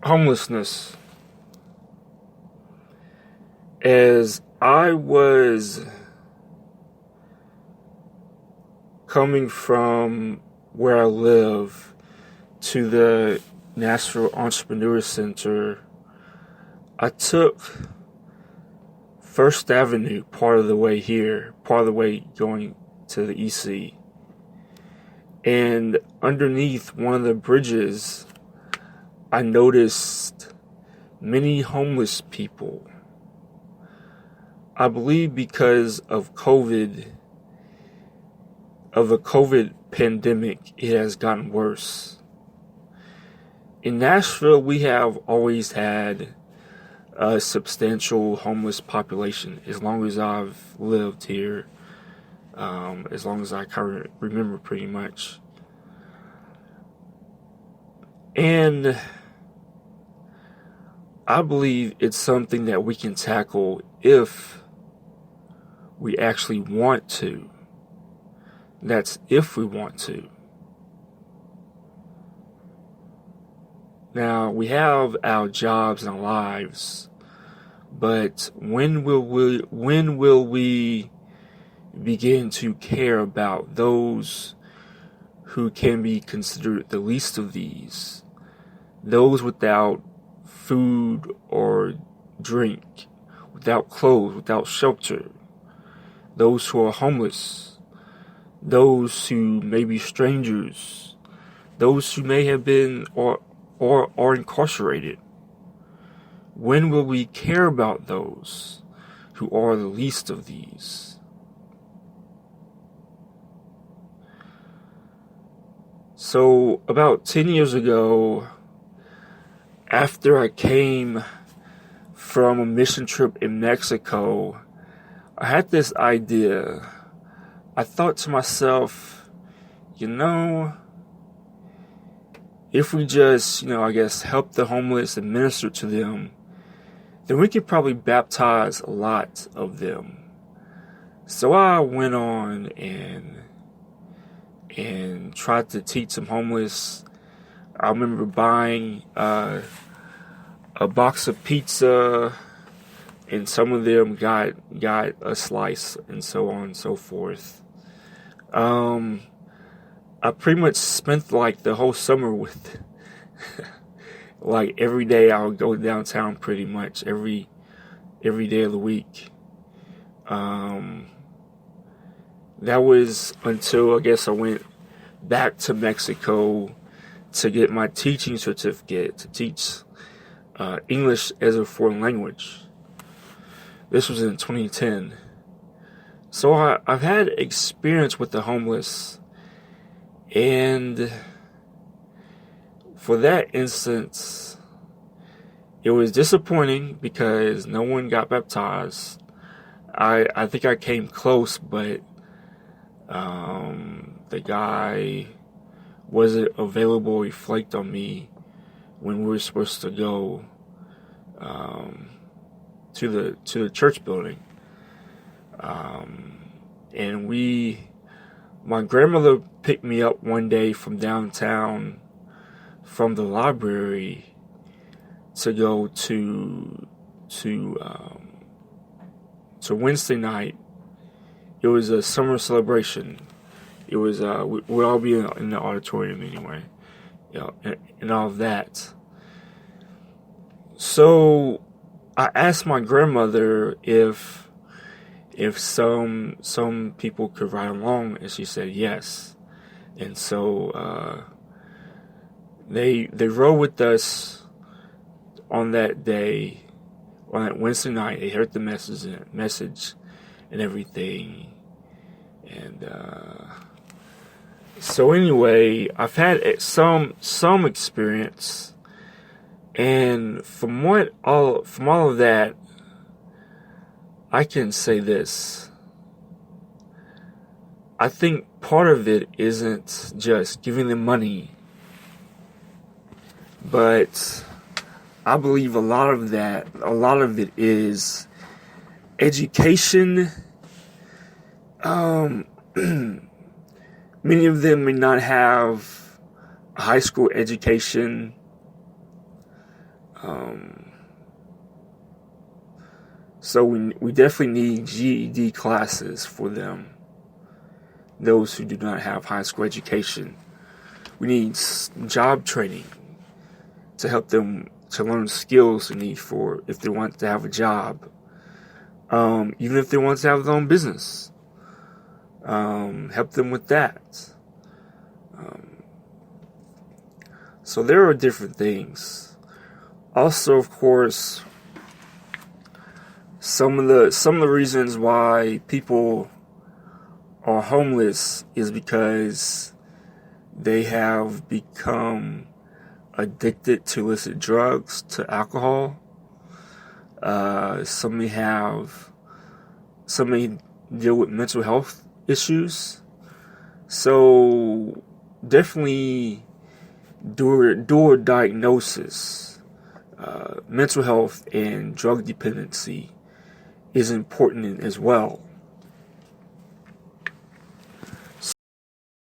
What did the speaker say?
homelessness. As I was coming from where I live to the Nashville Entrepreneur Center, I took First Avenue part of the way here, part of the way going to the EC. And underneath one of the bridges, I noticed many homeless people. I believe because of the COVID pandemic, it has gotten worse. In Nashville, we have always had a substantial homeless population as long as I've lived here, as long as I can remember pretty much. And I believe it's something that we can tackle if we actually want to. That's if we want to. Now, we have our jobs and our lives, but when will we begin to care about those who can be considered the least of these? Those without food or drink, without clothes, without shelter, those who are homeless, those who may be strangers, those who may have been or are incarcerated. When will we care about those who are the least of these? So about 10 years ago, after I came from a mission trip in Mexico, I had this idea. I thought to myself, if we just, help the homeless and minister to them, then we could probably baptize a lot of them. So I went on and tried to teach some homeless. I remember buying a box of pizza, and some of them got a slice, and so on and so forth. I pretty much spent the whole summer with every day I would go downtown pretty much every day of the week. That was until I guess I went back to Mexico to get my teaching certificate to teach English as a foreign language. This was in 2010. So I've had experience with the homeless. And for that instance, it was disappointing because no one got baptized. I think I came close, but the guy wasn't available. He flaked on me when we were supposed to go to the church building, and my grandmother picked me up one day from downtown from the library to go to Wednesday night. It was a summer celebration. It was we'll all be in the auditorium anyway, and all of that. So I asked my grandmother if some people could ride along, and she said yes. And so they rode with us on that day, on that Wednesday night. They heard the message and everything. And so anyway, I've had some experience, and from all of that, I can say this. I think part of it isn't just giving them money, but I believe a lot of it is education. Many of them may not have high school education. So we definitely need GED classes for them, those who do not have high school education. We need job training to help them to learn skills they need for if they want to have a job, even if they want to have their own business. Help them with that. So there are different things. Also, of course, some of the reasons why people are homeless is because they have become addicted to illicit drugs, to alcohol. Some may deal with mental health issues. So definitely do a diagnosis. Mental health and drug dependency is important as well.